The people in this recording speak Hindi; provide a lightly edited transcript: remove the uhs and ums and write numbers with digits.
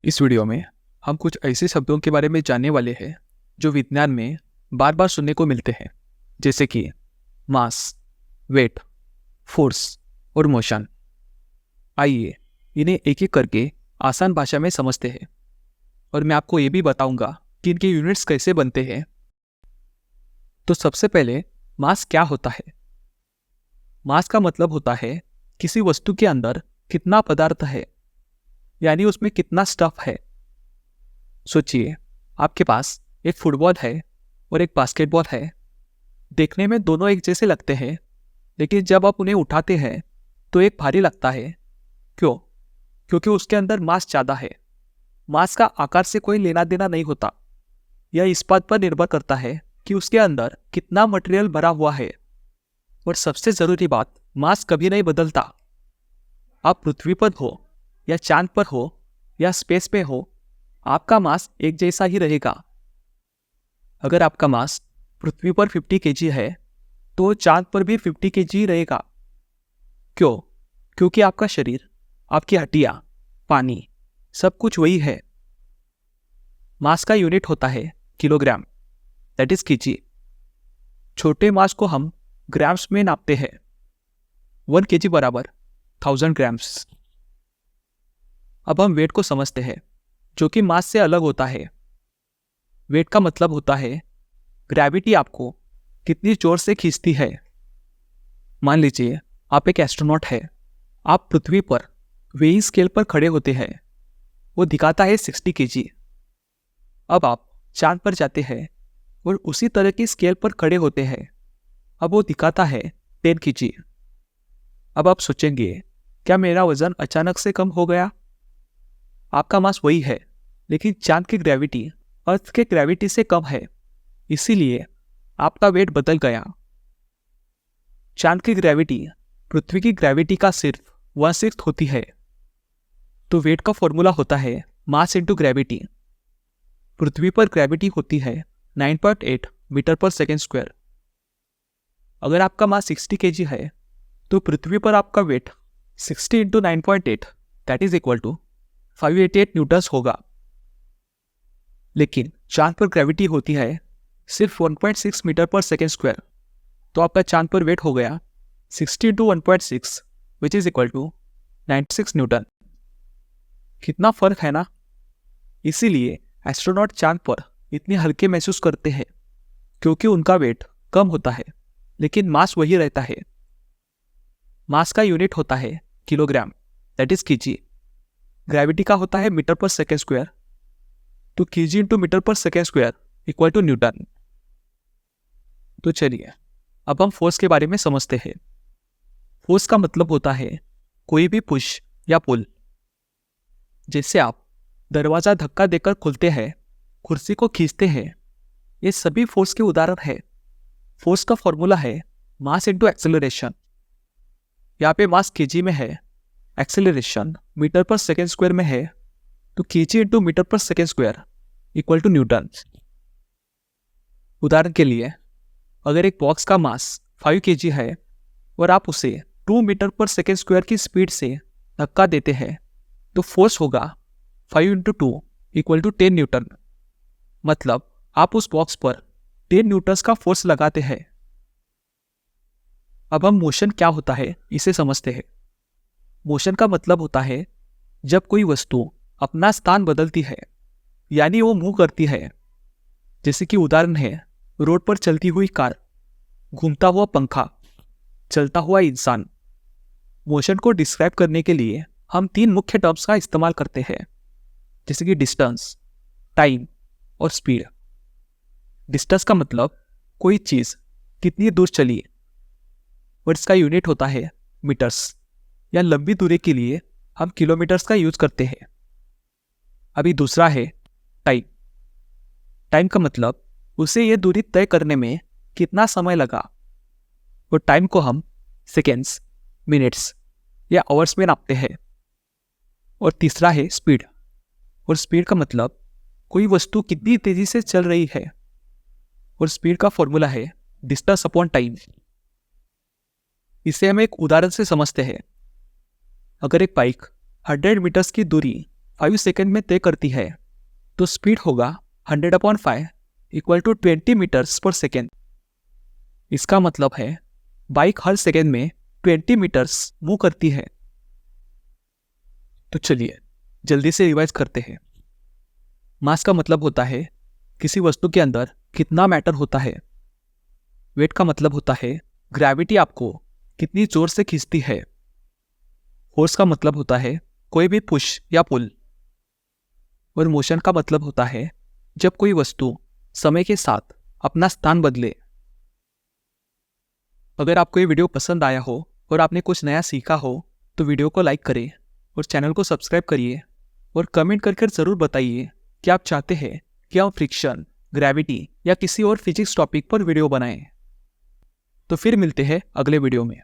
इस वीडियो में हम कुछ ऐसे शब्दों के बारे में जानने वाले हैं जो विज्ञान में बार बार सुनने को मिलते हैं, जैसे कि मास, वेट, फोर्स और मोशन। आइए इन्हें एक एक करके आसान भाषा में समझते हैं और मैं आपको ये भी बताऊंगा कि इनके यूनिट्स कैसे बनते हैं। तो सबसे पहले मास क्या होता है? मास का मतलब होता है किसी वस्तु के अंदर कितना पदार्थ है, यानी उसमें कितना स्टफ है। सोचिए, आपके पास एक फुटबॉल है और एक बास्केटबॉल है। देखने में दोनों एक जैसे लगते हैं, लेकिन जब आप उन्हें उठाते हैं तो एक भारी लगता है। क्यों? क्योंकि उसके अंदर मास ज़्यादा है। मास का आकार से कोई लेना देना नहीं होता। यह इस बात पर निर्भर करता है कि उसके अंदर कितना मटेरियल भरा हुआ है। और सबसे ज़रूरी बात, मास कभी नहीं बदलता। आप पृथ्वी पर हो या चांद पर हो या स्पेस में हो, आपका मास एक जैसा ही रहेगा। अगर आपका मास पृथ्वी पर 50 kg है तो चांद पर भी 50 kg ही रहेगा। क्यों? क्योंकि आपका शरीर, आपकी हड्डियां, पानी, सब कुछ वही है। मास का यूनिट होता है किलोग्राम, दैट इज kg। छोटे मास को हम ग्राम्स में नापते हैं। 1 kg बराबर 1000 ग्राम्स। अब हम वेट को समझते हैं, जो कि मास से अलग होता है। वेट का मतलब होता है ग्रेविटी आपको कितनी जोर से खींचती है। मान लीजिए आप एक एस्ट्रोनॉट है। आप पृथ्वी पर वेइंग स्केल पर खड़े होते हैं, वो दिखाता है 60 kg। अब आप चांद पर जाते हैं और उसी तरह की स्केल पर खड़े होते हैं, अब वो दिखाता है 10 kg। अब आप सोचेंगे, क्या मेरा वजन अचानक से कम हो गया? आपका मास वही है, लेकिन चांद की ग्रेविटी अर्थ के ग्रेविटी से कम है, इसीलिए आपका वेट बदल गया। चांद की ग्रेविटी पृथ्वी की ग्रेविटी का सिर्फ 1/6 होती है। तो वेट का फॉर्मूला होता है मास इंटू ग्रेविटी। पृथ्वी पर ग्रेविटी होती है 9.8 मीटर पर सेकेंड स्क्वायर। अगर आपका मास 60 kg है तो पृथ्वी पर आपका weight 60 into 9.8 that is equal to 588 newtons होगा। लेकिन चांद पर ग्रेविटी होती है सिर्फ 1.6 मीटर पर सेकेंड स्क्वायर, तो आपका चांद पर वेट हो गया 60 into 1.6 which is equal to 96 newton. कितना फर्क है ना? इसीलिए एस्ट्रोनॉट चांद पर इतने हल्के महसूस करते हैं, क्योंकि उनका वेट कम होता है लेकिन मास वही रहता है। मास का यूनिट होता है kilogram, that is kg। Gravity का होता है मीटर पर सेकेंड स्क्वायर, तो kg इंटू मीटर पर second square equal to newton. तो चलिए अब हम फोर्स के बारे में समझते हैं। फोर्स का मतलब होता है कोई भी पुश या पुल। जैसे आप दरवाजा धक्का देकर खुलते हैं, कुर्सी को खींचते हैं, ये सभी फोर्स के उदाहरण है। फोर्स का फॉर्मूला है मास इंटू एक्सेलरेशन। यहाँ पे मास kg में है, एक्सेलरेशन मीटर पर सेकेंड स्क्वायर में है, तो kg इंटू मीटर पर second square equal to newton. उदाहरण के लिए, अगर एक बॉक्स का मास 5 kg है और आप उसे 2 मीटर पर सेकेंड स्क्वायर की स्पीड से धक्का देते हैं, तो फोर्स होगा 5 इंटू 2 इक्वल टू 10 न्यूटन। मतलब आप उस बॉक्स पर 10 न्यूटन्स का फोर्स लगाते हैं। अब हम मोशन क्या होता है इसे समझते हैं। मोशन का मतलब होता है जब कोई वस्तु अपना स्थान बदलती है, यानी वो मूव करती है। जैसे कि उदाहरण है रोड पर चलती हुई कार, घूमता हुआ पंखा, चलता हुआ इंसान। मोशन को डिस्क्राइब करने के लिए हम 3 मुख्य टर्म्स का इस्तेमाल करते हैं, जैसे कि डिस्टेंस, टाइम और स्पीड। डिस्टेंस का मतलब कोई चीज़ कितनी दूर चली, और इसका यूनिट होता है मीटर्स, या लंबी दूरी के लिए हम किलोमीटर्स का यूज करते हैं। अभी दूसरा है टाइम। टाइम का मतलब उसे ये दूरी तय करने में कितना समय लगा, और टाइम को हम सेकेंड्स, मिनट्स या आवर्स में नापते हैं। और तीसरा है स्पीड। और स्पीड का मतलब कोई वस्तु कितनी तेजी से चल रही है, और स्पीड का फॉर्मूला है डिस्टेंस अपॉन टाइम। इसे हम एक उदाहरण से समझते हैं। अगर एक बाइक 100 मीटर्स की दूरी 5 सेकेंड में तय करती है तो स्पीड होगा 100/5 इक्वल टू 20 मीटर्स पर सेकेंड। इसका मतलब है बाइक हर सेकेंड में 20 मीटर्स मूव करती है। तो चलिए जल्दी से रिवाइज करते हैं। मास का मतलब होता है किसी वस्तु के अंदर कितना मैटर होता है। वेट का मतलब होता है ग्रेविटी आपको कितनी जोर से खींचती है। फोर्स का मतलब होता है कोई भी पुश या पुल। और मोशन का मतलब होता है जब कोई वस्तु समय के साथ अपना स्थान बदले। अगर आपको ये वीडियो पसंद आया हो और आपने कुछ नया सीखा हो तो वीडियो को लाइक करें और चैनल को सब्सक्राइब करिए और कमेंट करके ज़रूर बताइए कि आप चाहते हैं कि हम फ्रिक्शन, ग्रेविटी या किसी और फिजिक्स टॉपिक पर वीडियो बनाएं। तो फिर मिलते हैं अगले वीडियो में।